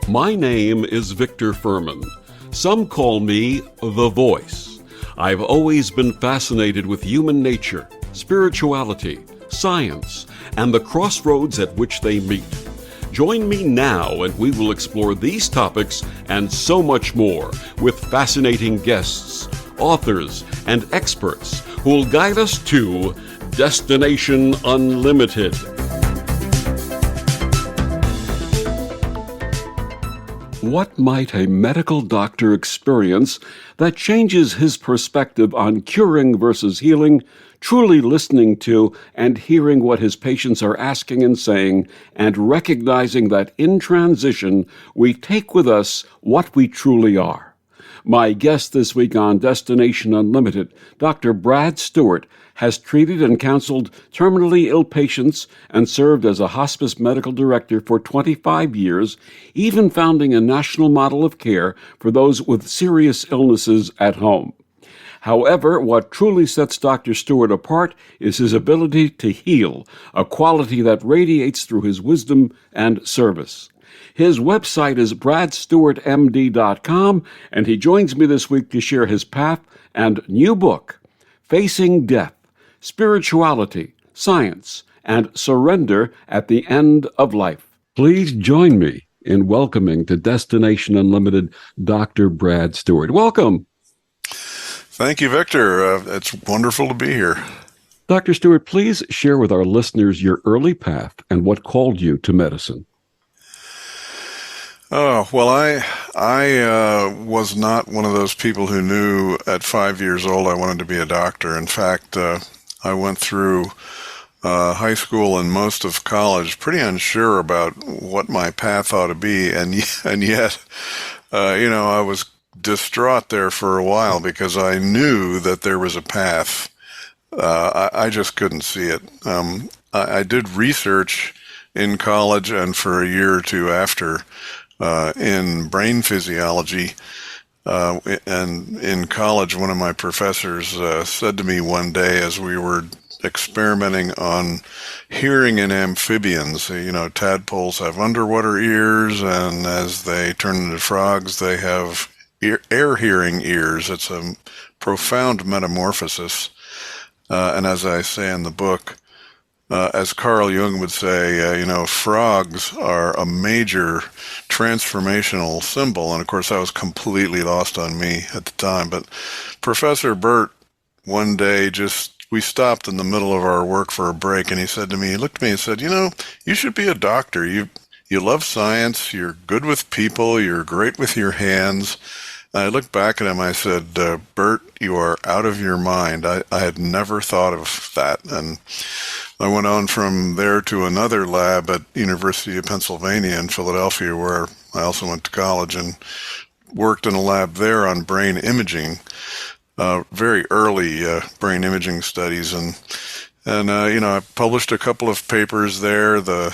My name is Victor Furman. Some call me The Voice. I've always been fascinated with human nature, spirituality, science, and the crossroads at which they meet. Join me now and we will explore these topics and so much more with fascinating guests, authors, and experts who will guide us to Destination Unlimited. What might a medical doctor experience that changes his perspective on curing versus healing, truly listening to and hearing what his patients are asking and saying, and recognizing that in transition we take with us what we truly are? My guest this week on Destination Unlimited, Dr. Brad Stuart, has treated and counseled terminally ill patients and served as a hospice medical director for 25 years, even founding a national model of care for those with serious illnesses at home. However, what truly sets Dr. Stuart apart is his ability to heal, a quality that radiates through his wisdom and service. His website is bradstewartmd.com, and he joins me this week to share his path and new book, Facing Death, Spirituality, Science, and Surrender at the End of Life. Please join me in welcoming to Destination Unlimited Dr. Brad Stuart. Welcome. Thank you, Victor. It's wonderful to be here. Dr. Stuart, please share with our listeners your early path and what called you to medicine. Oh, well, I was not one of those people who knew at 5 years old I wanted to be a doctor. In fact, I went through high school and most of college pretty unsure about what my path ought to be, and yet, I was distraught there for a while because I knew that there was a path. I just couldn't see it. I did research in college and for a year or two after in brain physiology. And in college, one of my professors said to me one day as we were experimenting on hearing in amphibians, tadpoles have underwater ears, and as they turn into frogs, they have air hearing ears. It's a profound metamorphosis. And as I say in the book, as Carl Jung would say, frogs are a major transformational symbol. And of course, that was completely lost on me at the time. But Professor Burt, one day, we stopped in the middle of our work for a break, and he looked at me and said, you should be a doctor. You love science. You're good with people. You're great with your hands. And I looked back at him. I said, Bert, you are out of your mind. I had never thought of that. And I went on from there to another lab at University of Pennsylvania in Philadelphia, where I also went to college and worked in a lab there on brain imaging, very early brain imaging studies. And I published a couple of papers there. The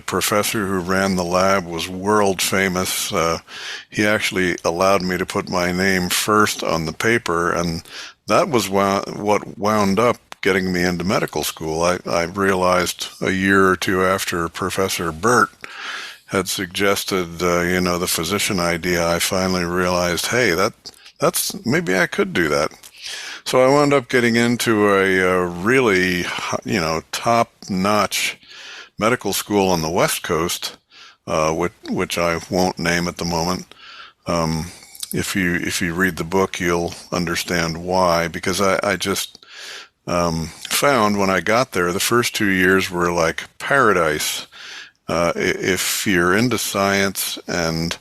professor who ran the lab was world famous. He actually allowed me to put my name first on the paper, and that was what wound up getting me into medical school. I realized a year or two after Professor Burt had suggested, the physician idea, I finally realized, hey, that's maybe I could do that. So I wound up getting into a really, top-notch medical school on the West Coast, which I won't name at the moment. If you read the book, you'll understand why, because I just found when I got there, the first 2 years were like paradise. If you're into science and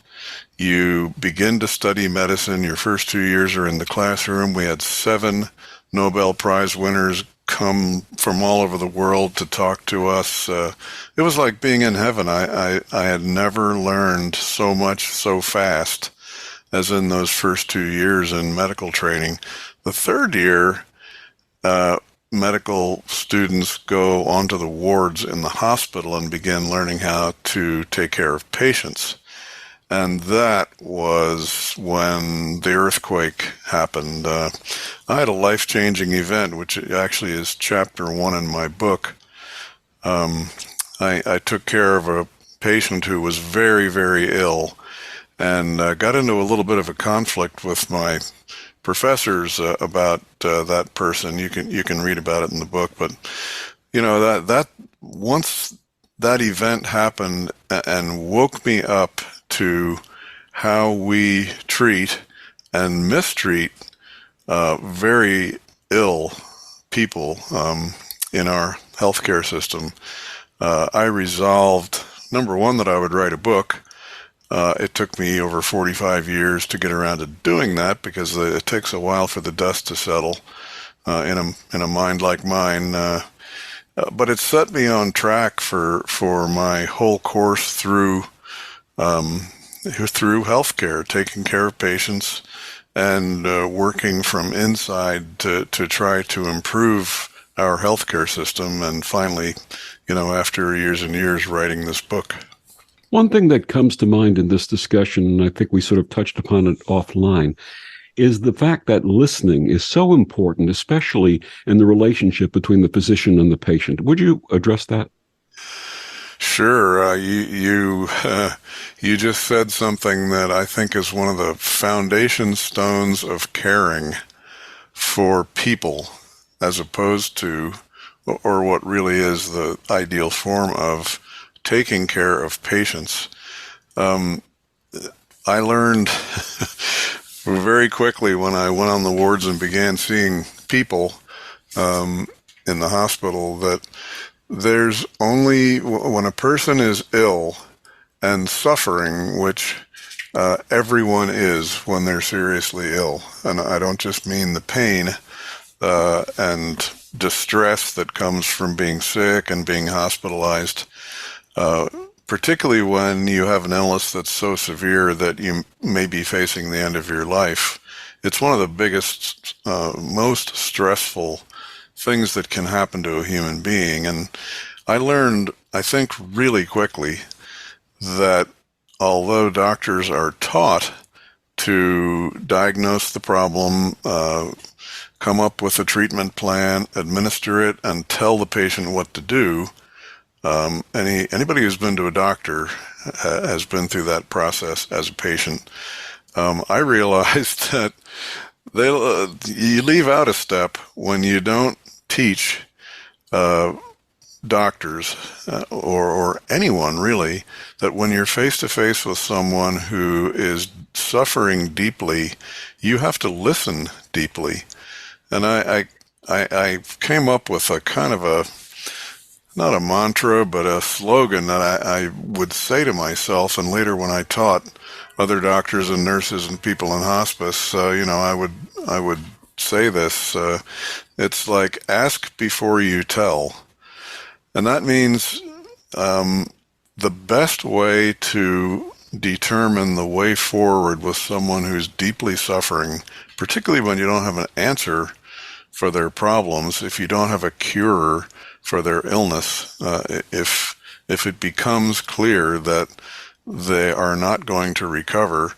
you begin to study medicine, your first 2 years are in the classroom. We had 7 Nobel Prize winners come from all over the world to talk to us. It was like being in heaven. I had never learned so much so fast as in those first 2 years in medical training. The third year, medical students go onto the wards in the hospital and begin learning how to take care of patients. And that was when the earthquake happened. I had a life-changing event, which actually is chapter 1 in my book. I took care of a patient who was very, very ill, and got into a little bit of a conflict with my professors about that person. You can read about it in the book, but that once that event happened and woke me up to how we treat and mistreat very ill people in our healthcare system. I resolved, number one, that I would write a book. It took me over 45 years to get around to doing that because it takes a while for the dust to settle in a mind like mine. But it set me on track for my whole course through healthcare, taking care of patients and working from inside to try to improve our healthcare system. And finally, after years and years writing this book. One thing that comes to mind in this discussion, and I think we sort of touched upon it offline, is the fact that listening is so important, especially in the relationship between the physician and the patient. Would you address that? Sure. You just said something that I think is one of the foundation stones of caring for people, as opposed to, or what really is the ideal form of taking care of patients. I learned very quickly when I went on the wards and began seeing people in the hospital that there's only, when a person is ill and suffering, which everyone is when they're seriously ill, and I don't just mean the pain and distress that comes from being sick and being hospitalized, particularly when you have an illness that's so severe that you may be facing the end of your life. It's one of the biggest, most stressful things that can happen to a human being. And I learned, I think, really quickly that although doctors are taught to diagnose the problem, come up with a treatment plan, administer it, and tell the patient what to do, anybody who's been to a doctor has been through that process as a patient. I realized that you leave out a step when you don't teach doctors or anyone really that when you're face to face with someone who is suffering deeply, you have to listen deeply. And I came up with a kind of a, not a mantra, but a slogan that I would say to myself, and later when I taught other doctors and nurses and people in hospice, I would say this. It's like, ask before you tell. And that means the best way to determine the way forward with someone who's deeply suffering, particularly when you don't have an answer for their problems, if you don't have a cure for their illness, if it becomes clear that they are not going to recover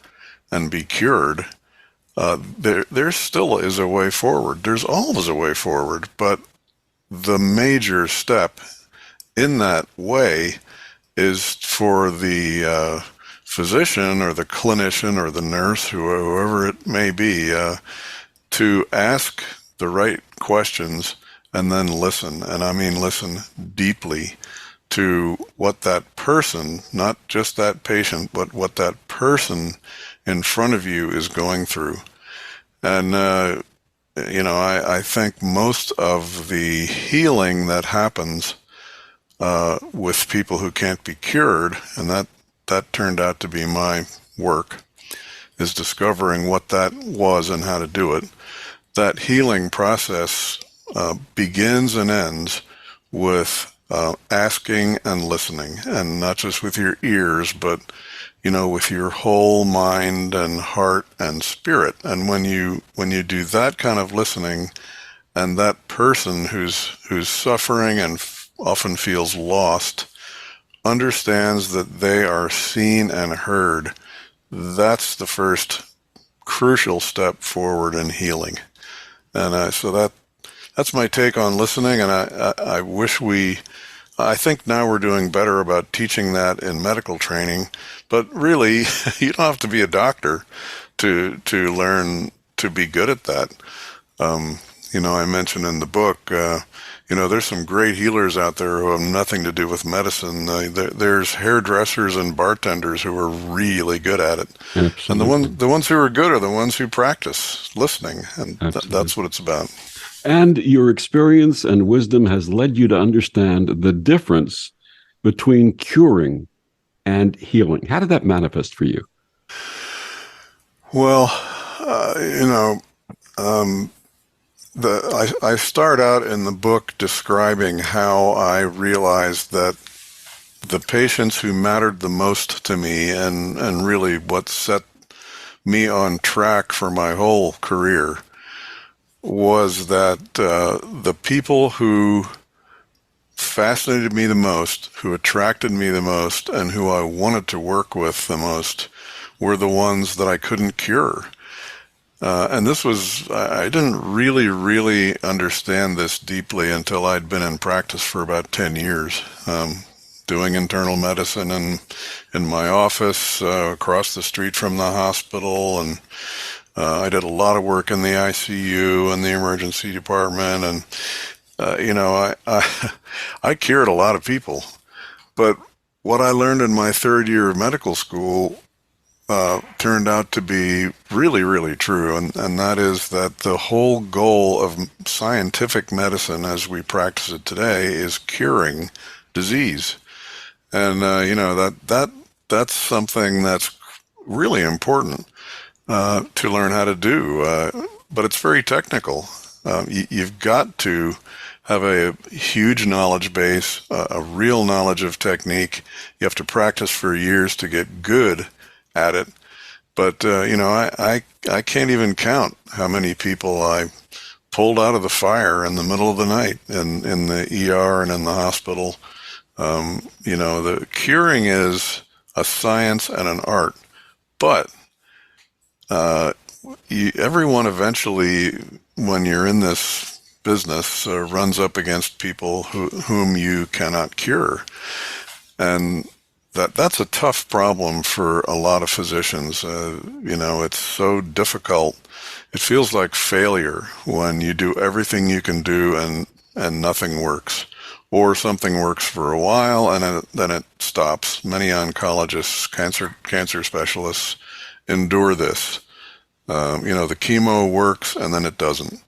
and be cured, there still is a way forward. There's always a way forward, but the major step in that way is for the physician or the clinician or the nurse, whoever it may be, to ask the right questions and then listen. And I mean listen deeply to what that person, not just that patient, but what that person in front of you is going through. And, I think most of the healing that happens with people who can't be cured, and that turned out to be my work, is discovering what that was and how to do it. That healing process begins and ends with asking and listening, and not just with your ears, but with your whole mind and heart and spirit. And when you do that kind of listening, and that person who's suffering and often feels lost understands that they are seen and heard, that's the first crucial step forward in healing. And so that's my take on listening, and I wish we I think now we're doing better about teaching that in medical training, but really, you don't have to be a doctor to learn to be good at that. I mentioned in the book, there's some great healers out there who have nothing to do with medicine. There's hairdressers and bartenders who are really good at it. Absolutely. And the ones who are good are the ones who practice listening, and that's what it's about. And your experience and wisdom has led you to understand the difference between curing and healing. How did that manifest for you? Well, I start out in the book describing how I realized that the patients who mattered the most to me and really what set me on track for my whole career was that the people who fascinated me the most, who attracted me the most, and who I wanted to work with the most were the ones that I couldn't cure. And I didn't really understand this deeply until I'd been in practice for about 10 years, doing internal medicine in my office across the street from the hospital. And I did a lot of work in the ICU and the emergency department. And, I cured a lot of people. But what I learned in my third year of medical school turned out to be really true, and that is that the whole goal of scientific medicine as we practice it today is curing disease. And that's something that's really important to learn how to do, but it's very technical. You've got to have a huge knowledge base, a real knowledge of technique. You have to practice for years to get good at it. But, I can't even count how many people I pulled out of the fire in the middle of the night in the ER and in the hospital. The curing is a science and an art, but everyone eventually, when you're in this business, runs up against people whom you cannot cure. And that's a tough problem for a lot of physicians. It's so difficult. It feels like failure when you do everything you can do and nothing works, or something works for a while and then it stops. Many oncologists, cancer specialists endure this. The chemo works and then it doesn't.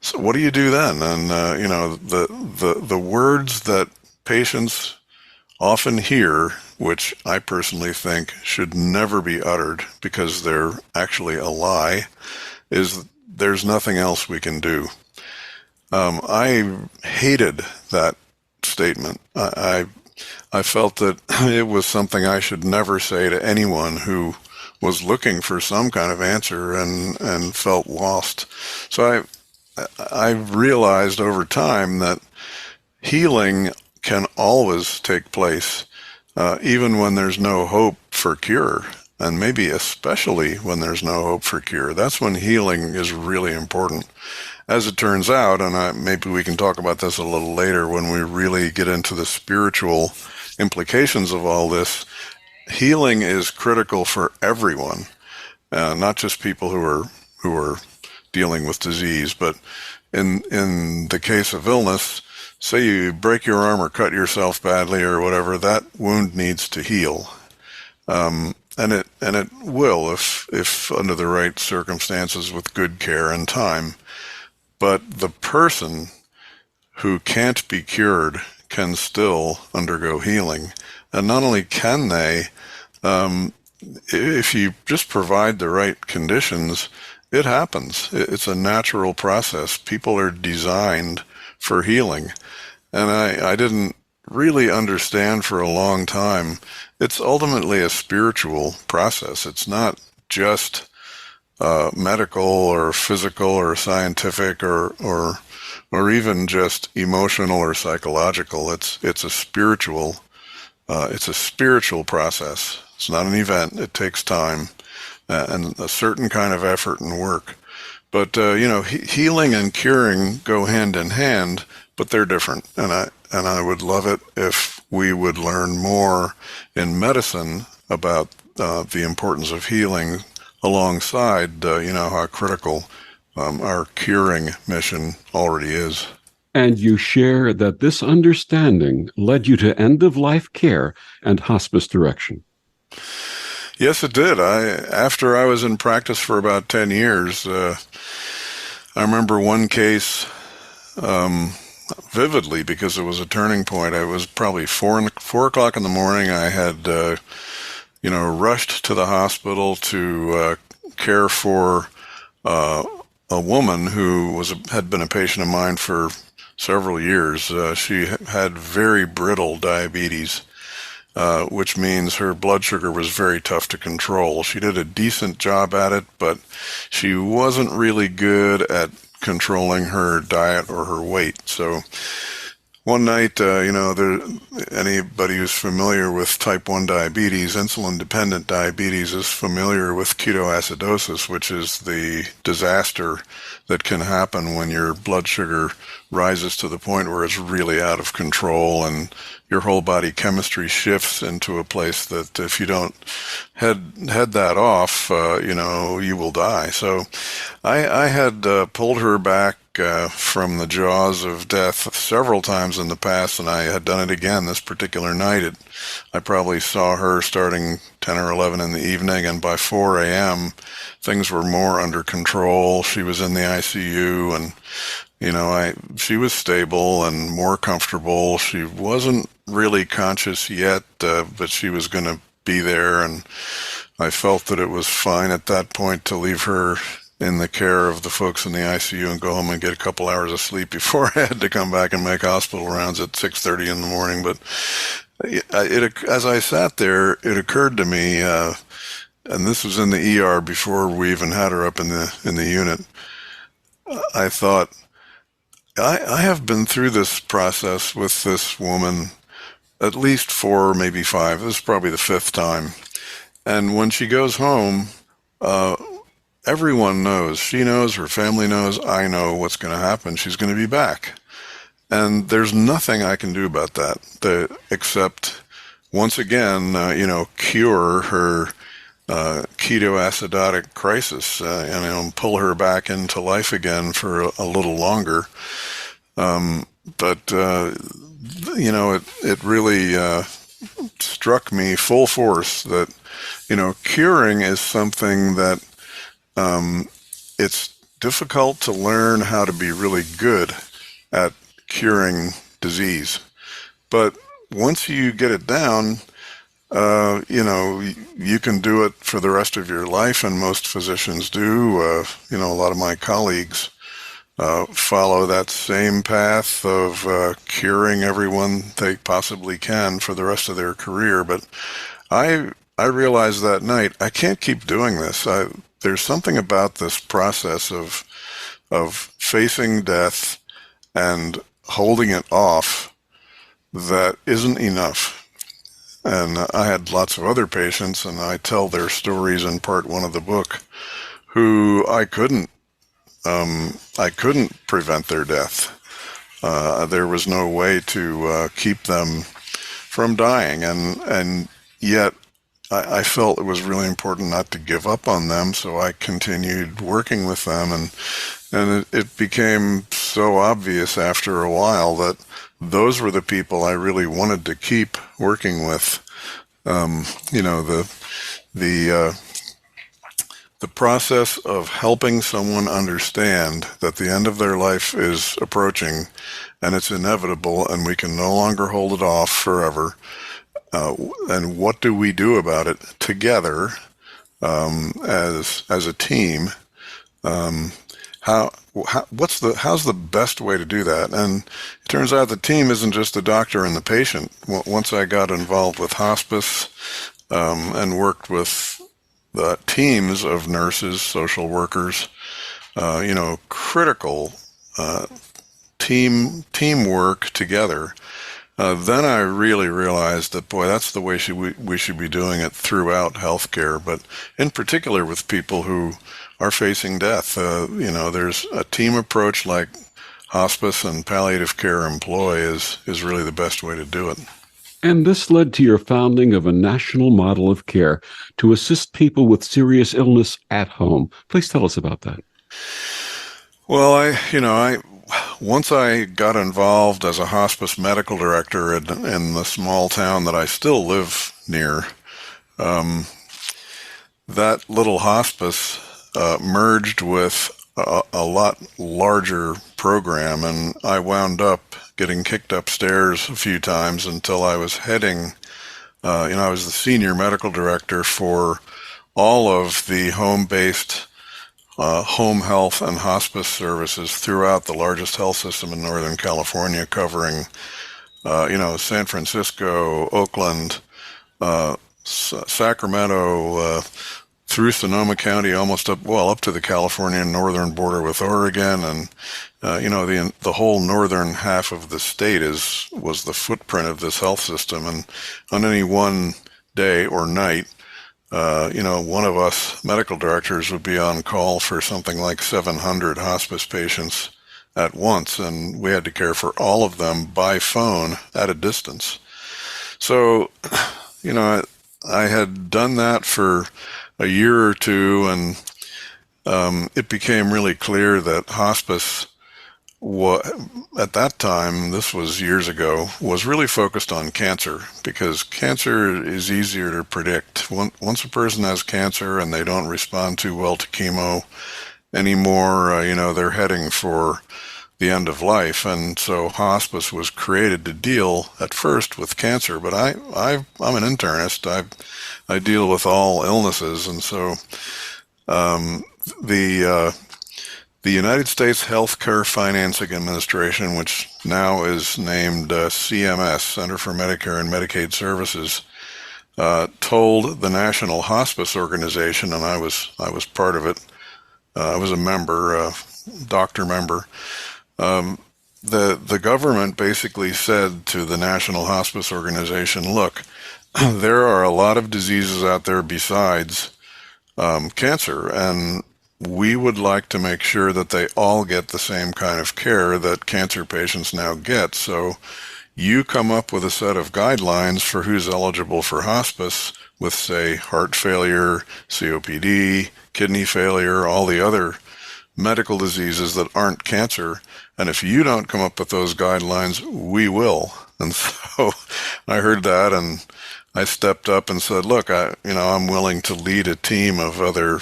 So what do you do then? And the words that patients often hear, which I personally think should never be uttered because they're actually a lie, is there's nothing else we can do. I hated that statement. I felt that it was something I should never say to anyone who was looking for some kind of answer and felt lost. So I realized over time that healing can always take place, even when there's no hope for cure, and maybe especially when there's no hope for cure. That's when healing is really important. As it turns out, and maybe we can talk about this a little later when we really get into the spiritual implications of all this, healing is critical for everyone, not just people who are dealing with disease, but in the case of illness, say you break your arm or cut yourself badly or whatever, that wound needs to heal. And it will if under the right circumstances with good care and time. But the person who can't be cured can still undergo healing. And not only can they, if you just provide the right conditions, it happens. It's a natural process. People are designed for healing. And I didn't really understand for a long time. It's ultimately a spiritual process. It's not just medical or physical or scientific or even just emotional or psychological. It's a spiritual process. It's not an event. It takes time and a certain kind of effort and work. But healing and curing go hand in hand, but they're different. And and I would love it if we would learn more in medicine about the importance of healing alongside, how critical our curing mission already is. And you share that this understanding led you to end-of-life care and hospice direction. Yes, it did. After I was in practice for about 10 years, I remember one case vividly because it was a turning point. It was probably 4 o'clock in the morning. I had, rushed to the hospital to care for a woman who had been a patient of mine for several years. She had very brittle diabetes, which means her blood sugar was very tough to control. She did a decent job at it, but she wasn't really good at controlling her diet or her weight. So one night, anybody who's familiar with type 1 diabetes, insulin-dependent diabetes, is familiar with ketoacidosis, which is the disaster that can happen when your blood sugar rises to the point where it's really out of control and your whole body chemistry shifts into a place that if you don't head that off, you will die. So I had pulled her back from the jaws of death several times in the past, and I had done it again this particular night. I probably saw her starting 10 or 11 in the evening, and by 4 a.m., things were more under control. She was in the ICU, and she was stable and more comfortable. She wasn't really conscious yet, but she was going to be there, and I felt that it was fine at that point to leave her in the care of the folks in the ICU and go home and get a couple hours of sleep before I had to come back and make hospital rounds at 6:30 in the morning. But as I sat there, it occurred to me, and this was in the ER before we even had her up in the unit. I thought, I have been through this process with this woman at least 4, maybe 5. This is probably the 5th time. And when she goes home, everyone knows. She knows, her family knows, I know what's going to happen. She's going to be back. And there's nothing I can do about that except, once again, cure her ketoacidotic crisis, and pull her back into life again for a little longer. It really struck me full force that, curing is something that it's difficult to learn how to be really good at curing disease. But once you get it down, you can do it for the rest of your life, and most physicians do. A lot of my colleagues follow that same path of curing everyone they possibly can for the rest of their career. But I realized that night, I can't keep doing this. There's something about this process of facing death and holding it off that isn't enough. And I had lots of other patients, and I tell their stories in part 1 of the book, who I couldn't prevent their death. There was no way to keep them from dying, and yet I felt it was really important not to give up on them, so I continued working with them, and it became so obvious after a while that those were the people I really wanted to keep working with. The process of helping someone understand that the end of their life is approaching and it's inevitable and we can no longer hold it off forever. And what do we do about it together as a team? How's the best way to do that? And it turns out the team isn't just the doctor and the patient. Once I got involved with hospice and worked with the teams of nurses, social workers, critical teamwork together, then I really realized that, boy, that's the way we should be doing it throughout healthcare, but in particular with people who are facing death. There's a team approach like hospice and palliative care employ is really the best way to do it. And this led to your founding of a national model of care to assist people with serious illness at home. Please tell us about that. Well, once I got involved as a hospice medical director in the small town that I still live near, that little hospice merged with a lot larger program, and I wound up getting kicked upstairs a few times until I was heading, I was the senior medical director for all of the home-based home health and hospice services throughout the largest health system in Northern California, covering, San Francisco, Oakland, Sacramento, through Sonoma County, almost up to the California northern border with Oregon, and the whole northern half of the state was the footprint of this health system. And on any one day or night, one of us medical directors would be on call for something like 700 hospice patients at once, and we had to care for all of them by phone at a distance. So, I had done that for a year or two, and it became really clear that hospice, at that time, this was years ago, was really focused on cancer, because cancer is easier to predict. Once a person has cancer and they don't respond too well to chemo anymore, they're heading for the end of life. And so hospice was created to deal at first with cancer, but I'm an internist. I deal with all illnesses, and so the United States Healthcare Financing Administration, which now is named CMS, Center for Medicare and Medicaid Services, told the National Hospice Organization, and I was part of it. I was a member, doctor member. The government basically said to the National Hospice Organization, look, there are a lot of diseases out there besides cancer, and we would like to make sure that they all get the same kind of care that cancer patients now get. So you come up with a set of guidelines for who's eligible for hospice with, say, heart failure, COPD, kidney failure, all the other medical diseases that aren't cancer. And if you don't come up with those guidelines, we will. And so I heard that, and I stepped up and said, look, I'm willing to lead a team of other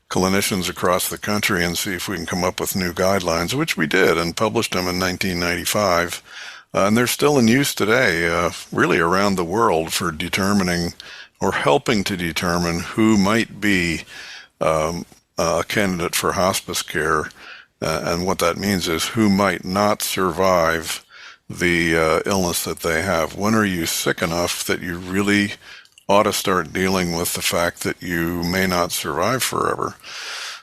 clinicians across the country and see if we can come up with new guidelines, which we did and published them in 1995. And they're still in use today, really around the world, for determining or helping to determine who might be a candidate for hospice care. And what that means is who might not survive the illness that they have. When are you sick enough that you really ought to start dealing with the fact that you may not survive forever?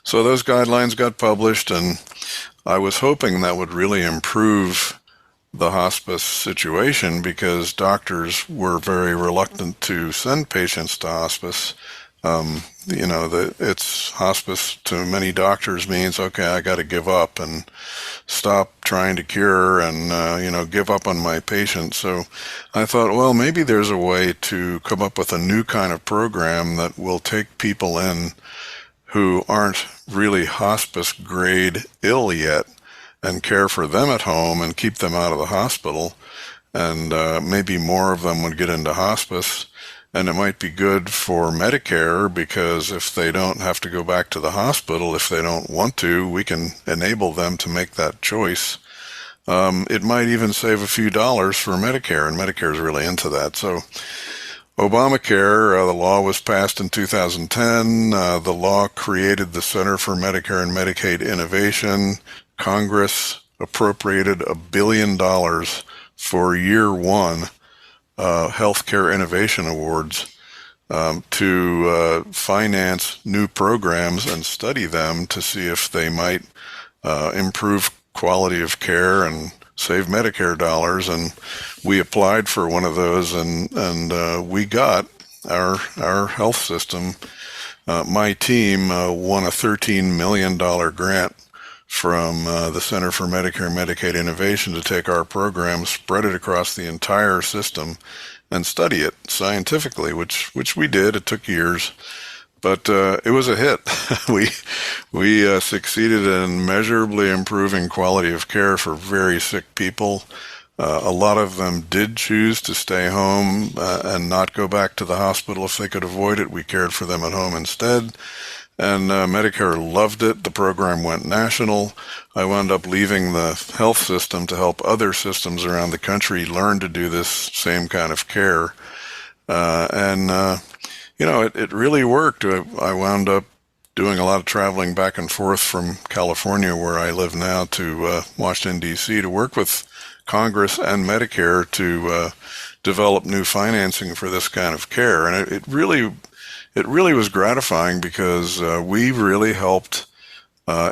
So those guidelines got published, and I was hoping that would really improve the hospice situation, because doctors were very reluctant to send patients to hospice. It's hospice to many doctors means, okay, I got to give up and stop trying to cure and, give up on my patient. So I thought, well, maybe there's a way to come up with a new kind of program that will take people in who aren't really hospice grade ill yet and care for them at home and keep them out of the hospital. And maybe more of them would get into hospice. And it might be good for Medicare, because if they don't have to go back to the hospital, if they don't want to, we can enable them to make that choice. It might even save a few dollars for Medicare, and Medicare is really into that. So Obamacare, the law was passed in 2010. The law created the Center for Medicare and Medicaid Innovation. Congress appropriated $1 billion for year one healthcare innovation awards to finance new programs and study them to see if they might improve quality of care and save Medicare dollars. And we applied for one of those, and we got our health system. My team won a $13 million grant from the Center for Medicare and Medicaid Innovation to take our program, spread it across the entire system, and study it scientifically, which we did. It took years, but it was a hit. we succeeded in measurably improving quality of care for very sick people. A lot of them did choose to stay home and not go back to the hospital if they could avoid it. We cared for them at home instead. And Medicare loved it. The program went national. I wound up leaving the health system to help other systems around the country learn to do this same kind of care. It really worked. I wound up doing a lot of traveling back and forth from California, where I live now, to Washington, D.C. to work with Congress and Medicare to develop new financing for this kind of care. And it really was gratifying because we really helped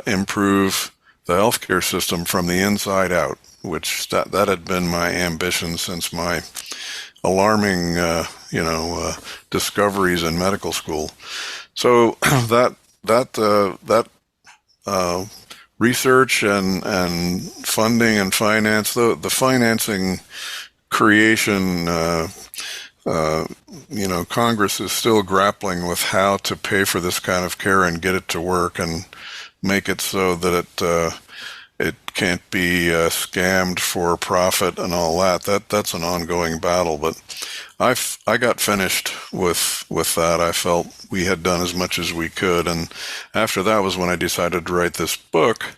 improve the healthcare system from the inside out, which that had been my ambition since my alarming, discoveries in medical school. So that research and funding and finance, the financing creation, Congress is still grappling with how to pay for this kind of care and get it to work and make it so that it can't be scammed for profit and all that. That's an ongoing battle, but I got finished with that. I felt we had done as much as we could, and after that was when I decided to write this book,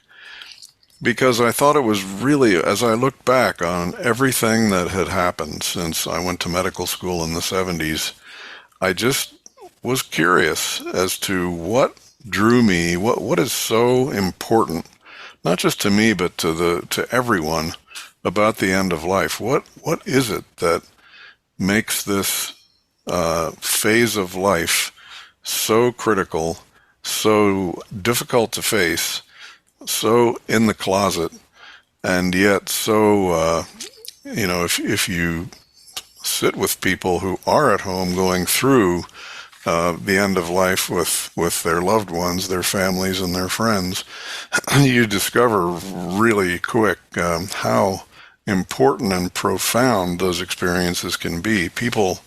because I thought it was really, as I looked back on everything that had happened since I went to medical school in the 70s, I just was curious as to what drew me, what is so important, not just to me, but to everyone, about the end of life. What is it that makes this phase of life so critical, so difficult to face, so in the closet, and yet so, if you sit with people who are at home going through the end of life with their loved ones, their families, and their friends, you discover really quick how important and profound those experiences can be. People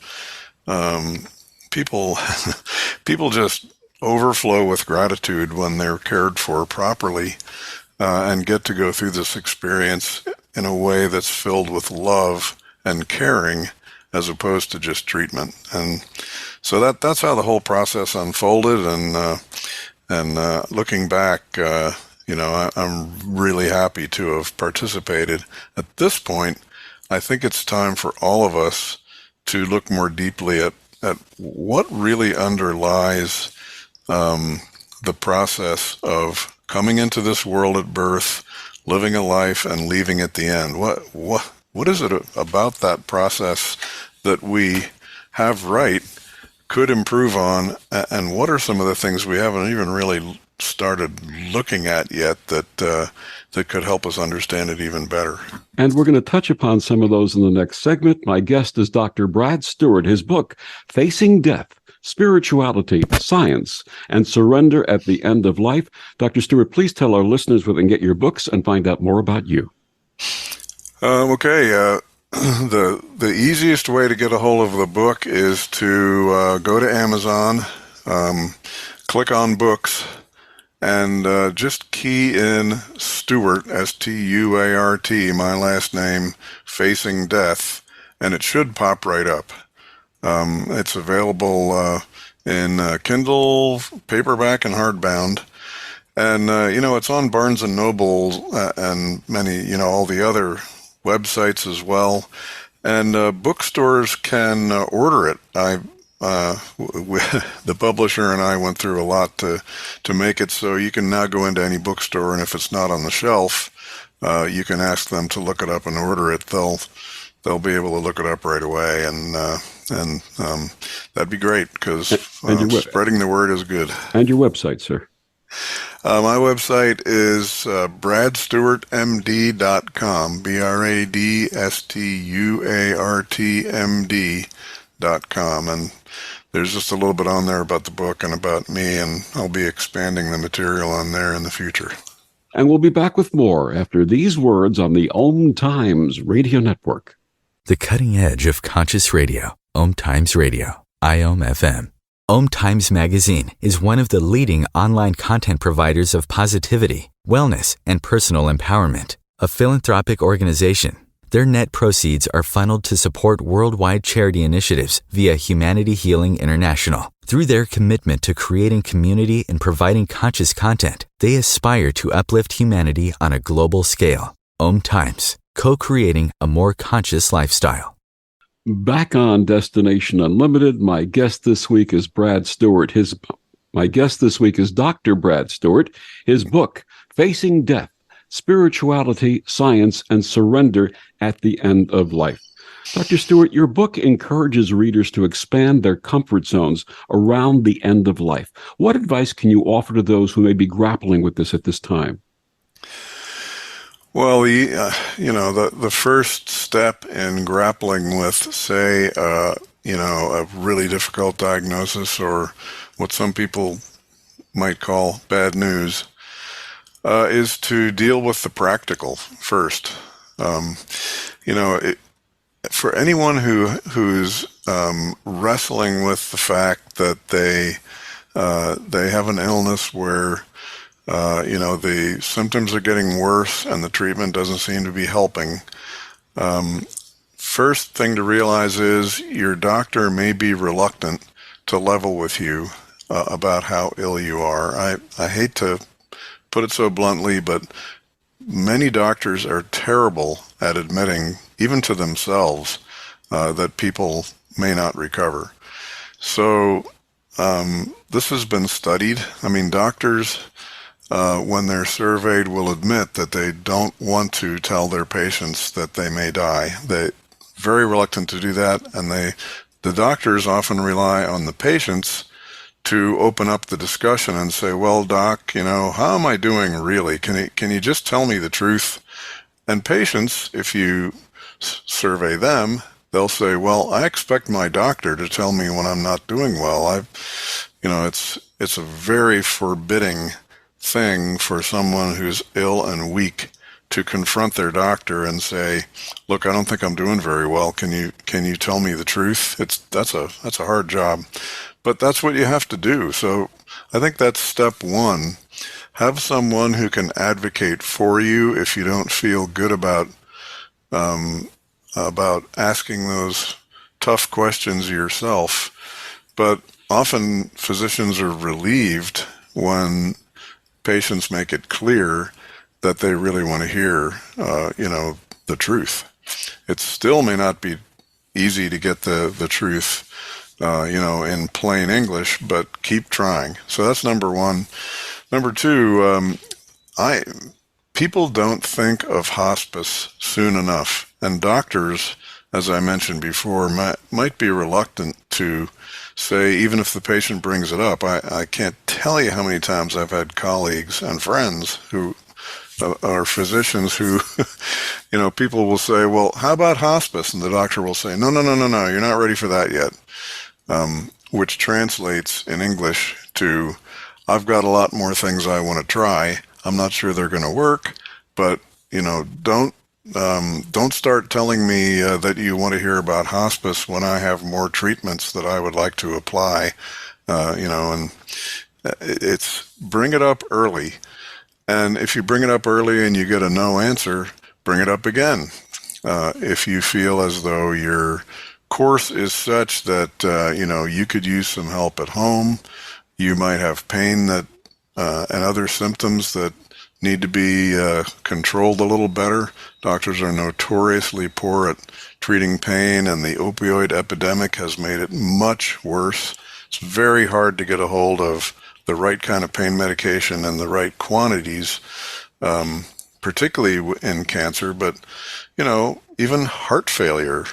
just overflow with gratitude when they're cared for properly and get to go through this experience in a way that's filled with love and caring, as opposed to just treatment. And so that's how the whole process unfolded. And looking back, I'm really happy to have participated. At this point, I think it's time for all of us to look more deeply at what really underlies the process of coming into this world at birth, living a life, and leaving at the end. What is it about that process that we have right, could improve on, and what are some of the things we haven't even really started looking at yet that could help us understand it even better? And we're going to touch upon some of those in the next segment. My guest is Dr. Brad Stuart. His book, Facing Death, Spirituality, Science, and Surrender at the End of Life. Dr. Stuart, please tell our listeners where they can get your books and find out more about you. Okay. The easiest way to get a hold of the book is to go to Amazon, click on books, and just key in Stuart, Stuart, my last name, Facing Death, and it should pop right up. It's available in Kindle, paperback, and hardbound. And, it's on Barnes & Noble and many, all the other websites as well. And bookstores can order it. The publisher and I went through a lot to make it so you can now go into any bookstore, and if it's not on the shelf, you can ask them to look it up and order it. They'll be able to look it up right away, and that'd be great, because spreading the word is good. And your website, sir? My website is bradstuartmd.com, bradstuartmd.com, and there's just a little bit on there about the book and about me, and I'll be expanding the material on there in the future. And we'll be back with more after these words on the Om Times Radio Network. The cutting edge of conscious radio, Om Times Radio, IOM FM. Om Times Magazine is one of the leading online content providers of positivity, wellness, and personal empowerment. A philanthropic organization, their net proceeds are funneled to support worldwide charity initiatives via Humanity Healing International. Through their commitment to creating community and providing conscious content, they aspire to uplift humanity on a global scale. Om Times, co-creating a more conscious lifestyle. Back on Destination Unlimited, my guest this week is Brad Stuart. My guest this week is Dr. Brad Stuart. His book, Facing Death, Spirituality, Science, and Surrender at the End of Life. Dr. Stuart, your book encourages readers to expand their comfort zones around the end of life. What advice can you offer to those who may be grappling with this at this time? Well, the first step in grappling with, say, a really difficult diagnosis or what some people might call bad news, is to deal with the practical first. For anyone who's wrestling with the fact that they have an illness where the symptoms are getting worse and the treatment doesn't seem to be helping, first thing to realize is your doctor may be reluctant to level with you about how ill you are. I hate to put it so bluntly, but many doctors are terrible at admitting, even to themselves, that people may not recover. So this has been studied. I mean, doctors, when they're surveyed, will admit that they don't want to tell their patients that they may die. They're very reluctant to do that, and the doctors often rely on the patients to open up the discussion and say, well, doc, how am I doing really? Can you just tell me the truth? And patients, if you survey them, they'll say, well, I expect my doctor to tell me when I'm not doing well. It's a very forbidding thing for someone who's ill and weak to confront their doctor and say, look, I don't think I'm doing very well. Can you tell me the truth? That's a hard job. But that's what you have to do. So I think that's step one. Have someone who can advocate for you if you don't feel good about asking those tough questions yourself. But often physicians are relieved when patients make it clear that they really want to hear, the truth. It still may not be easy to get the truth in plain English, but keep trying. So that's number one. Number two, people don't think of hospice soon enough, and doctors, as I mentioned before, might be reluctant to say, even if the patient brings it up. I can't tell you how many times I've had colleagues and friends who are physicians who, people will say, well, how about hospice? And the doctor will say, no, you're not ready for that yet. Which translates in English to, I've got a lot more things I want to try. I'm not sure they're going to work, but, don't start telling me that you want to hear about hospice when I have more treatments that I would like to apply, and it's bring it up early. And if you bring it up early and you get a no answer, bring it up again. If you feel as though your course is such that, you could use some help at home, you might have pain and other symptoms that need to be controlled a little better. Doctors are notoriously poor at treating pain, and the opioid epidemic has made it much worse. It's very hard to get a hold of the right kind of pain medication and the right quantities, particularly in cancer, but, even heart failure.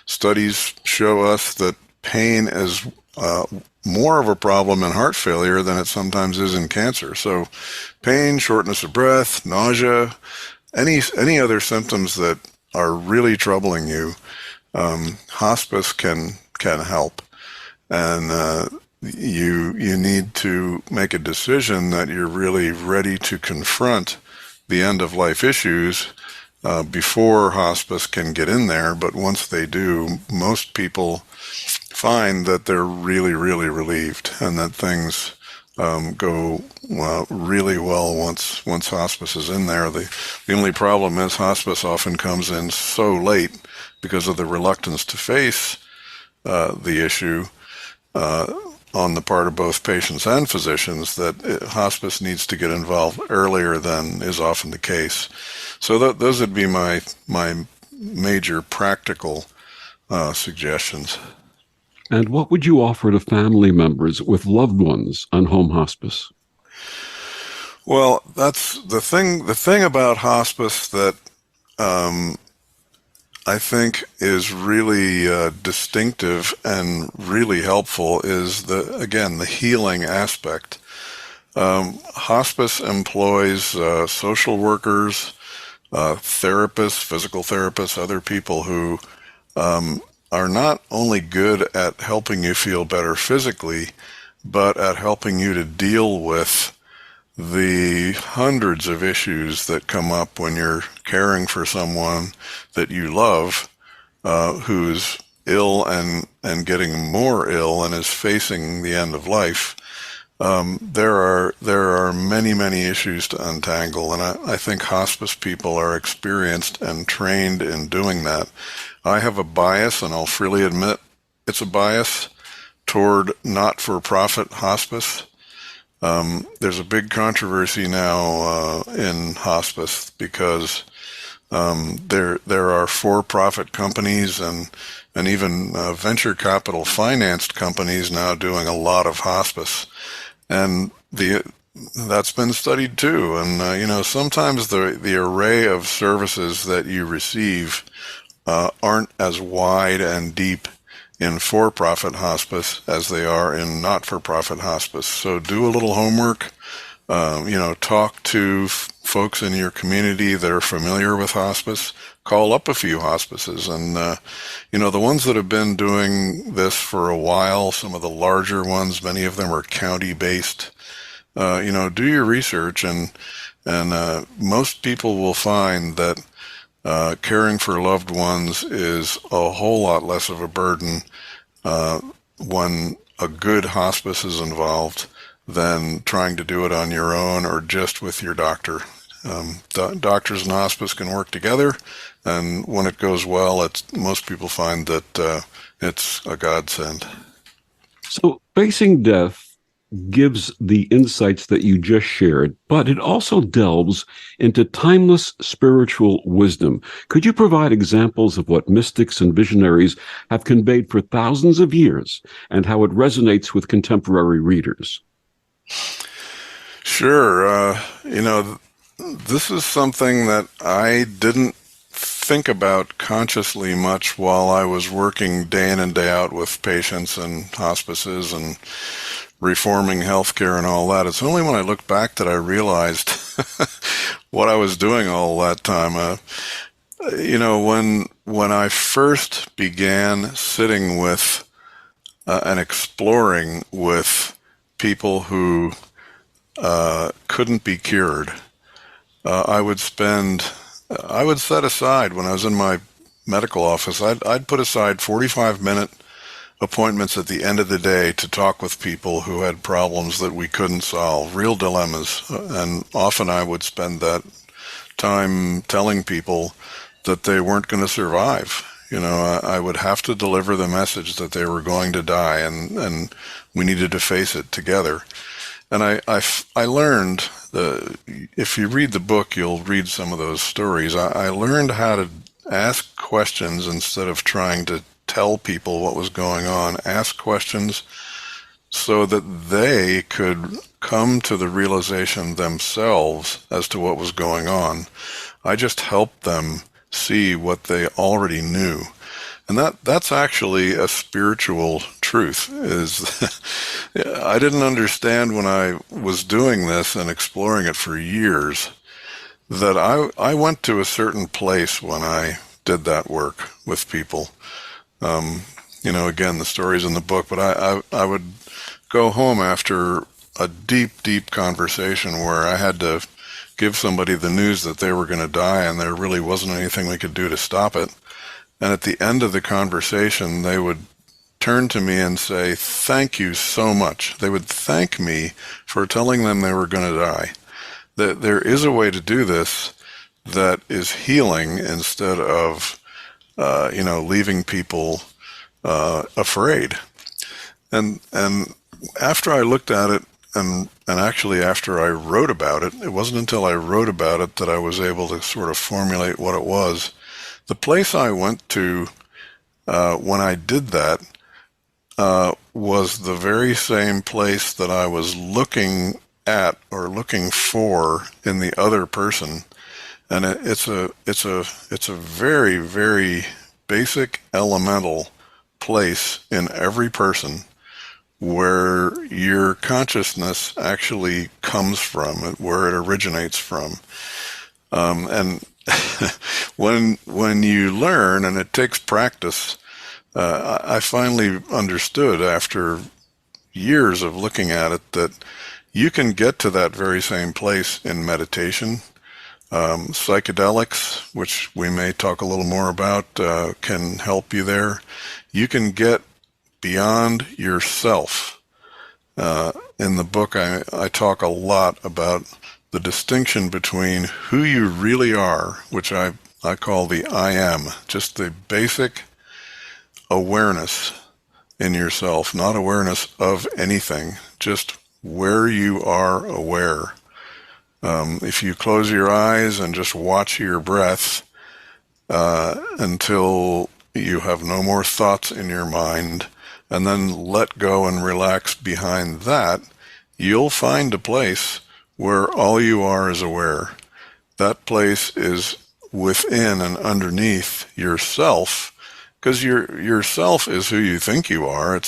Studies show us that pain is more of a problem in heart failure than it sometimes is in cancer. So pain, shortness of breath, nausea, any other symptoms that are really troubling you, hospice can help. And you need to make a decision that you're really ready to confront the end of life issues before hospice can get in there. But once they do, most people find that they're really, really relieved, and that things go really well once hospice is in there. The only problem is hospice often comes in so late because of the reluctance to face the issue on the part of both patients and physicians, that hospice needs to get involved earlier than is often the case. So those would be my major practical suggestions. And what would you offer to family members with loved ones on home hospice? Well, that's the thing. The thing about hospice that I think is really distinctive and really helpful is the healing aspect. Hospice employs social workers, therapists, physical therapists, other people who are not only good at helping you feel better physically, but at helping you to deal with the hundreds of issues that come up when you're caring for someone that you love, who's ill and getting more ill and is facing the end of life. There are many, many issues to untangle, and I think hospice people are experienced and trained in doing that. I have a bias, and I'll freely admit it's a bias toward not-for-profit hospice. There's a big controversy now in hospice because there are for-profit companies and even venture capital financed companies now doing a lot of hospice, and that's been studied too. And sometimes the array of services that you receive aren't as wide and deep in for-profit hospice as they are in not-for-profit hospice. So do a little homework, talk to folks in your community that are familiar with hospice, call up a few hospices. And, the ones that have been doing this for a while, some of the larger ones, many of them are county-based. Do your research, and most people will find that caring for loved ones is a whole lot less of a burden when a good hospice is involved than trying to do it on your own or just with your doctor. Doctors and hospice can work together, and when it goes well, most people find that it's a godsend. So facing death gives the insights that you just shared, but it also delves into timeless spiritual wisdom. Could you provide examples of what mystics and visionaries have conveyed for thousands of years and how it resonates with contemporary readers? Sure. This is something that I didn't think about consciously much while I was working day in and day out with patients and hospices and reforming healthcare and all that. It's only when I look back that I realized what I was doing all that time. When I first began sitting with and exploring with people who couldn't be cured, I would set aside, when I was in my medical office, I'd put aside 45-minute appointments at the end of the day to talk with people who had problems that we couldn't solve, real dilemmas. And often I would spend that time telling people that they weren't going to survive. I would have to deliver the message that they were going to die, and we needed to face it together. And I learned, if you read the book, you'll read some of those stories. I learned how to ask questions instead of trying to tell people what was going on. Ask questions so that they could come to the realization themselves as to what was going on. I just helped them see what they already knew. And that's actually a spiritual truth. I didn't understand when I was doing this and exploring it for years that I went to a certain place when I did that work with people. again, the stories in the book, but I would go home after a deep, deep conversation where I had to give somebody the news that they were going to die and there really wasn't anything we could do to stop it. And at the end of the conversation, they would turn to me and say, "Thank you so much." They would thank me for telling them they were going to die. That there is a way to do this that is healing instead of, leaving people afraid. And after I looked at it, and actually after I wrote about it, it wasn't until I wrote about it that I was able to sort of formulate what it was. The place I went to when I did that was the very same place that I was looking at or looking for in the other person, and it's a very, very basic elemental place in every person where your consciousness actually comes from, where it originates from, and when you learn, and it takes practice. I finally understood after years of looking at it that you can get to that very same place in meditation. Psychedelics, which we may talk a little more about, can help you there. You can get beyond yourself. In the book, I talk a lot about the distinction between who you really are, which I call the I am, just the basic awareness in yourself, not awareness of anything, just where you are aware. If you close your eyes and just watch your breath until you have no more thoughts in your mind, and then let go and relax behind that, you'll find a place where all you are is aware. That place is within and underneath yourself, because yourself is who you think you are.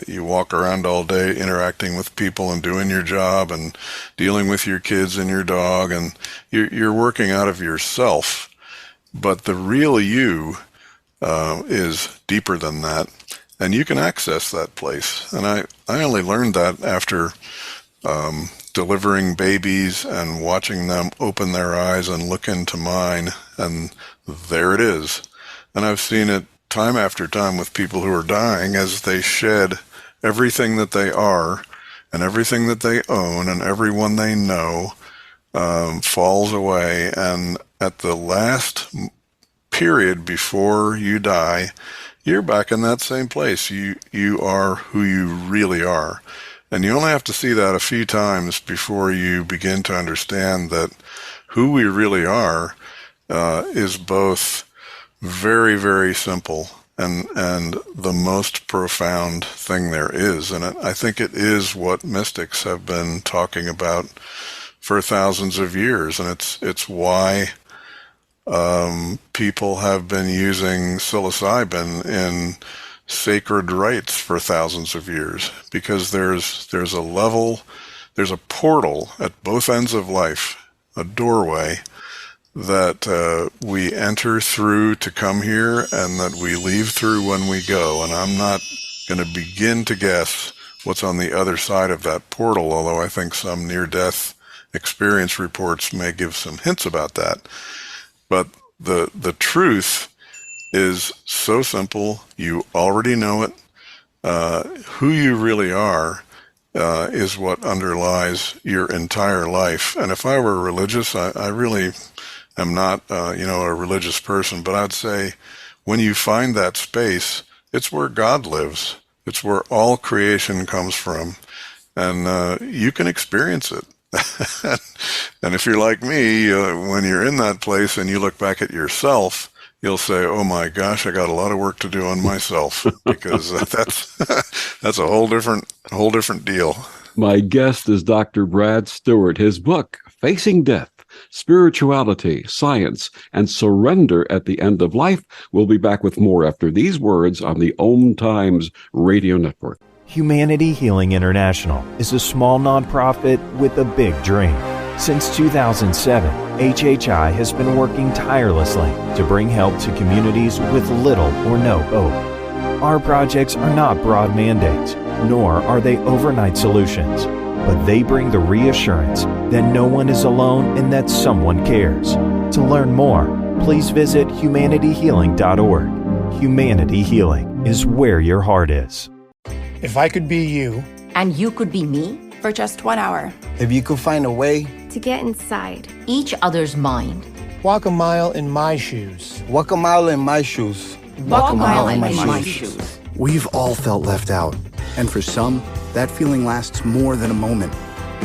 You walk around all day interacting with people and doing your job and dealing with your kids and your dog, and you're working out of yourself. But the real you is deeper than that, and you can access that place. And I only learned that after delivering babies and watching them open their eyes and look into mine, and there it is. And I've seen it time after time with people who are dying as they shed everything that they are and everything that they own and everyone they know falls away. And at the last period before you die, you're back in that same place. You are who you really are. And you only have to see that a few times before you begin to understand that who we really are is both very, very simple and the most profound thing there is. And I think it is what mystics have been talking about for thousands of years. And it's why people have been using psilocybin in sacred rites for thousands of years, because there's a level, there's a portal at both ends of life, a doorway that we enter through to come here and that we leave through when we go. And I'm not going to begin to guess what's on the other side of that portal, although I think some near-death experience reports may give some hints about that. But the truth is so simple. You already know it. Who you really are is what underlies your entire life. And if I were religious, I really am not, a religious person, but I'd say when you find that space, it's where God lives. It's where all creation comes from, and you can experience it. And if you're like me, when you're in that place and you look back at yourself, you'll say, "Oh my gosh, I got a lot of work to do on myself," because that's a whole different deal. My guest is Dr. Brad Stuart. His book, Facing Death, Spirituality, Science, and Surrender at the End of Life. We'll be back with more after these words on the Om Times Radio Network. Humanity Healing International is a small nonprofit with a big dream. Since 2007, HHI has been working tirelessly to bring help to communities with little or no hope. Our projects are not broad mandates, nor are they overnight solutions, but they bring the reassurance that no one is alone and that someone cares. To learn more, please visit humanityhealing.org. Humanity Healing is where your heart is. If I could be you, and you could be me, for just 1 hour. If you could find a way to get inside each other's mind. Walk a mile in my shoes. Walk a mile in my shoes. Walk a mile in my shoes. We've all felt left out. And for some, that feeling lasts more than a moment.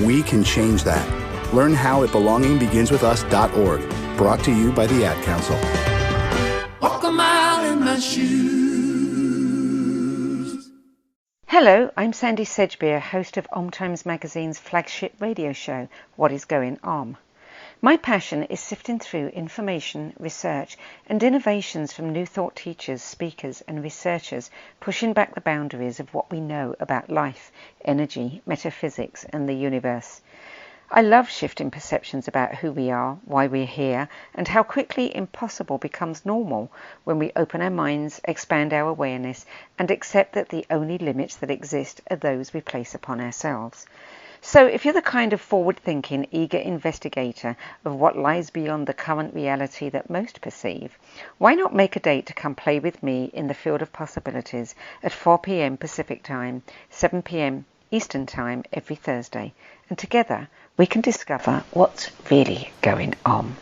We can change that. Learn how at belongingbeginswithus.org. Brought to you by the Ad Council. Walk a mile in my shoes. Hello, I'm Sandy Sedgbeer, host of Om Times Magazine's flagship radio show, What is Going On? My passion is sifting through information, research, and innovations from new thought teachers, speakers, and researchers pushing back the boundaries of what we know about life, energy, metaphysics, and the universe. I love shifting perceptions about who we are, why we're here, and how quickly impossible becomes normal when we open our minds, expand our awareness, and accept that the only limits that exist are those we place upon ourselves. So if you're the kind of forward-thinking, eager investigator of what lies beyond the current reality that most perceive, why not make a date to come play with me in the field of possibilities at 4 p.m. Pacific Time, 7 p.m. Eastern Time every Thursday, and together we can discover what's really going on.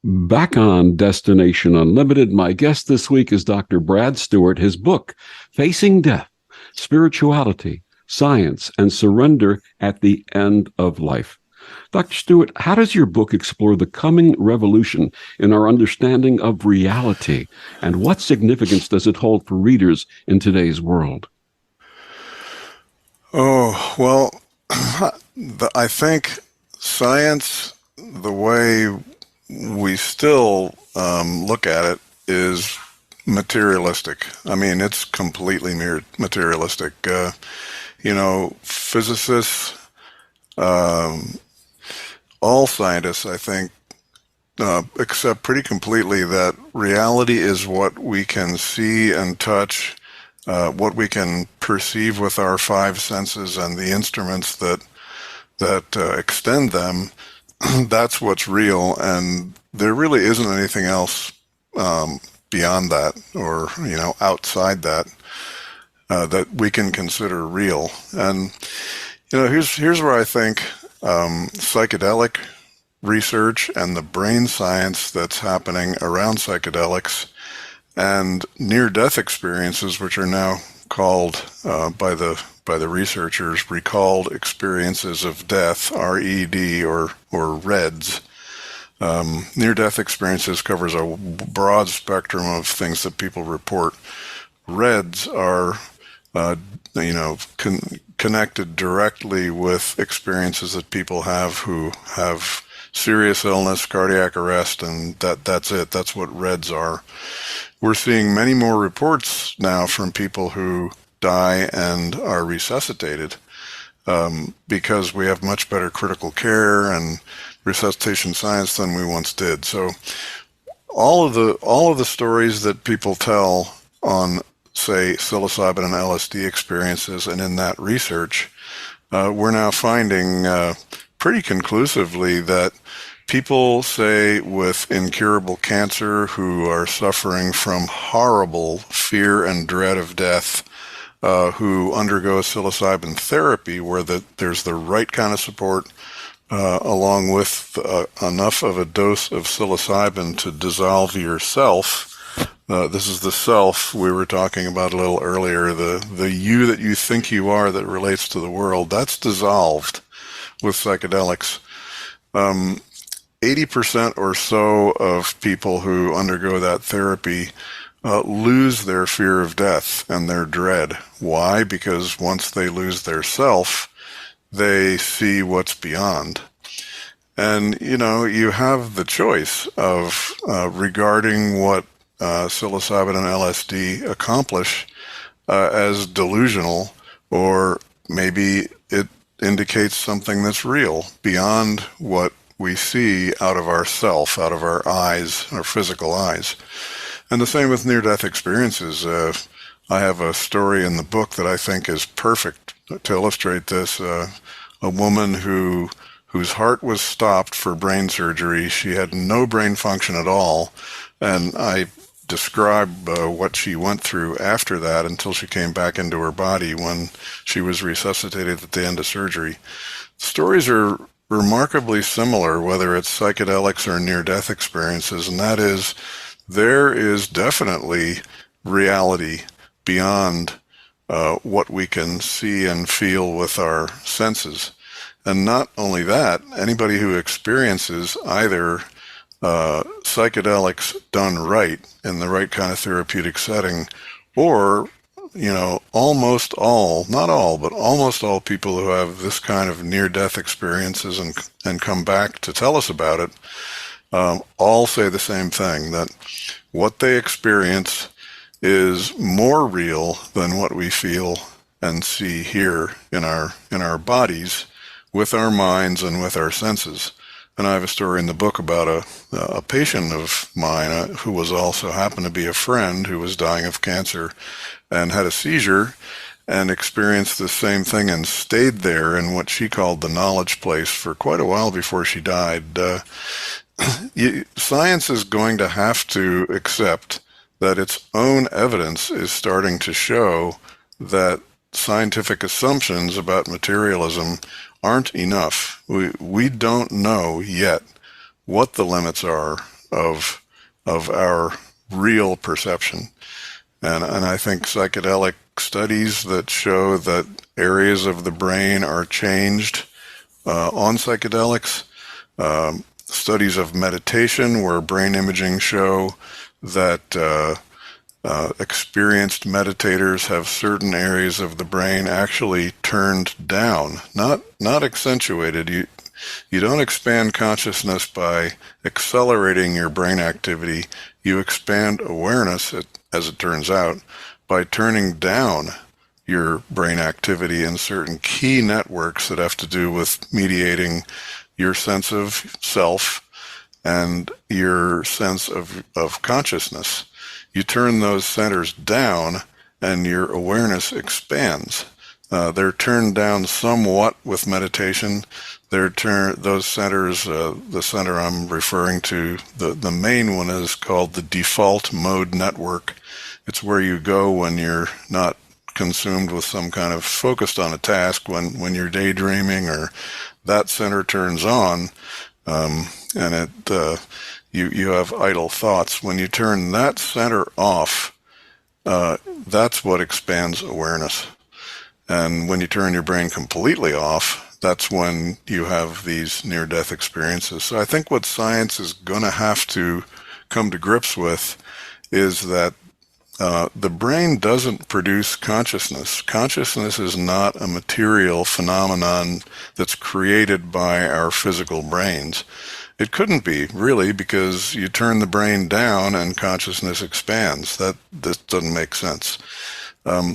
Back on Destination Unlimited, my guest this week is Dr. Brad Stuart. His book, Facing Death, Spirituality, Science, and Surrender at the End of Life. Dr. Stuart, how does your book explore the coming revolution in our understanding of reality, and what significance does it hold for readers in today's world? Oh, well, I think science, the way we still look at it, is materialistic. I mean, it's completely materialistic. Physicists, all scientists, I think, accept pretty completely that reality is what we can see and touch, what we can perceive with our five senses and the instruments that extend them. That's what's real, and there really isn't anything else beyond that, or outside that, that we can consider real. And here's where I think psychedelic research and the brain science that's happening around psychedelics and near-death experiences, which are now called by the researchers recalled experiences of death, RED, or REDS. Near-death experiences covers a broad spectrum of things that people report. REDS are connected directly with experiences that people have who have serious illness, cardiac arrest, and that's it. That's what REDS are. We're seeing many more reports now from people who die and are resuscitated because we have much better critical care and resuscitation science than we once did. So all of the stories that people tell on, say, psilocybin and LSD experiences, and in that research, we're now finding pretty conclusively that people, say, with incurable cancer who are suffering from horrible fear and dread of death, who undergo psilocybin therapy where there's the right kind of support, along with enough of a dose of psilocybin to dissolve yourself. This is the self we were talking about a little earlier, the you that you think you are that relates to the world. That's dissolved with psychedelics. 80% or so of people who undergo that therapy lose their fear of death and their dread. Why? Because once they lose their self, they see what's beyond. And, you have the choice of regarding what psilocybin and LSD accomplish as delusional, or maybe it indicates something that's real beyond what we see out of our self, out of our eyes, our physical eyes. And the same with near-death experiences. I have a story in the book that I think is perfect to illustrate this. A woman whose heart was stopped for brain surgery. She had no brain function at all, and I describe what she went through after that until she came back into her body when she was resuscitated at the end of surgery. Stories are remarkably similar, whether it's psychedelics or near-death experiences, and that is, there is definitely reality beyond what we can see and feel with our senses. And not only that, anybody who experiences either psychedelics done right in the right kind of therapeutic setting, or, almost all, not all, but almost all people who have this kind of near-death experiences and come back to tell us about it, all say the same thing, that what they experience is more real than what we feel and see here in our bodies, with our minds and with our senses. And I have a story in the book about a patient of mine who was also happened to be a friend who was dying of cancer and had a seizure and experienced the same thing and stayed there in what she called the knowledge place for quite a while before she died. Science is going to have to accept that its own evidence is starting to show that scientific assumptions about materialism aren't enough. We don't know yet what the limits are of our real perception. And I think psychedelic studies that show that areas of the brain are changed on psychedelics, studies of meditation where brain imaging show that experienced meditators have certain areas of the brain actually turned down, not accentuated. You don't expand consciousness by accelerating your brain activity. You expand awareness, as it turns out, by turning down your brain activity in certain key networks that have to do with mediating your sense of self and your sense of consciousness. You turn those centers down and your awareness expands. They're turned down somewhat with meditation. Those centers, the center I'm referring to, the main one is called the default mode network. It's where you go when you're not consumed with some kind of focused on a task, when you're daydreaming, or that center turns on, and you have idle thoughts. When you turn that center off, that's what expands awareness. And when you turn your brain completely off, that's when you have these near-death experiences. So I think what science is going to have to come to grips with is that the brain doesn't produce consciousness. Consciousness is not a material phenomenon that's created by our physical brains. It couldn't be, really, because you turn the brain down and consciousness expands. That doesn't make sense.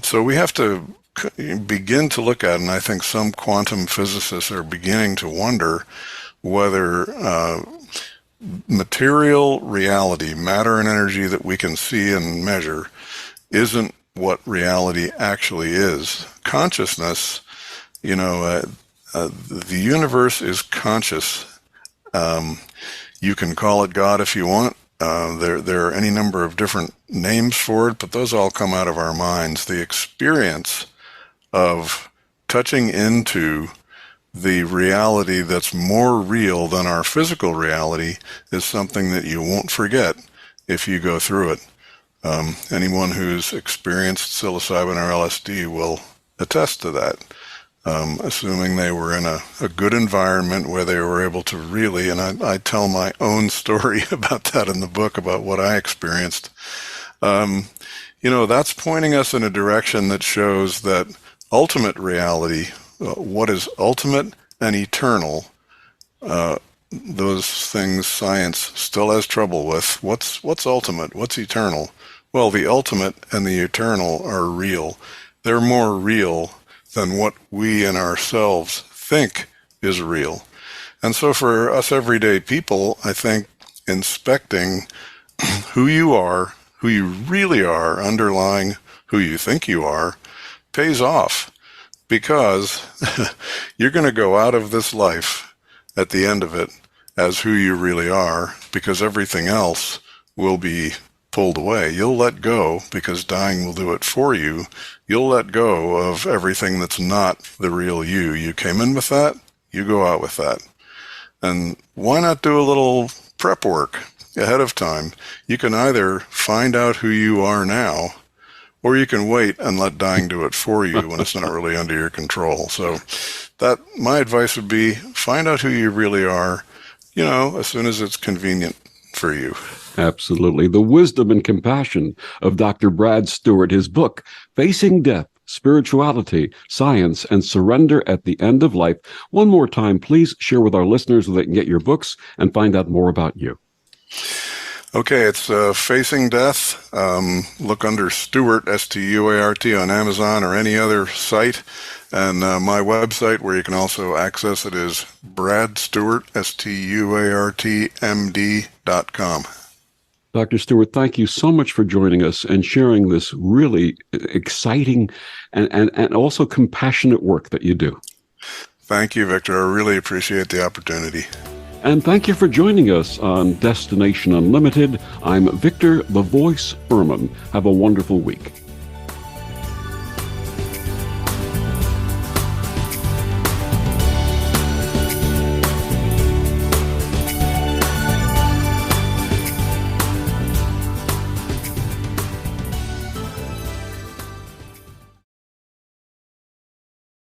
So we have to begin to look at, and I think some quantum physicists are beginning to wonder whether material reality, matter and energy that we can see and measure, isn't what reality actually is. Consciousness, the universe is conscious. You can call it God if you want. There are any number of different names for it, but those all come out of our minds. The experience of touching into the reality that's more real than our physical reality is something that you won't forget if you go through it. Anyone who's experienced psilocybin or LSD will attest to that, assuming they were in a good environment where they were able to really, and I tell my own story about that in the book, about what I experienced. That's pointing us in a direction that shows that ultimate reality, what is ultimate and eternal, those things science still has trouble with. What's ultimate? What's eternal? Well, the ultimate and the eternal are real. They're more real than what we in ourselves think is real. And so for us everyday people, I think inspecting who you are, who you really are, underlying who you think you are pays off, because you're going to go out of this life at the end of it as who you really are, because everything else will be pulled away. You'll let go because dying will do it for you. You'll let go of everything that's not the real you. You came in with that, you go out with that. And why not do a little prep work ahead of time? You can either find out who you are now, or you can wait and let dying do it for you when it's not really under your control. So that my advice would be, find out who you really are, as soon as it's convenient for you. Absolutely. The wisdom and compassion of Dr. Brad Stuart, his book, Facing Death, Spirituality, Science, and Surrender at the End of Life. One more time, please share with our listeners so they can get your books and find out more about you. Okay, it's Facing Death. Look under Stuart, Stuart, on Amazon or any other site. And my website, where you can also access it, is bradstewart, STUARTMD.com. Dr. Stuart, thank you so much for joining us and sharing this really exciting and also compassionate work that you do. Thank you, Victor. I really appreciate the opportunity. And thank you for joining us on Destination Unlimited. I'm Victor the Voice Furman. Have a wonderful week.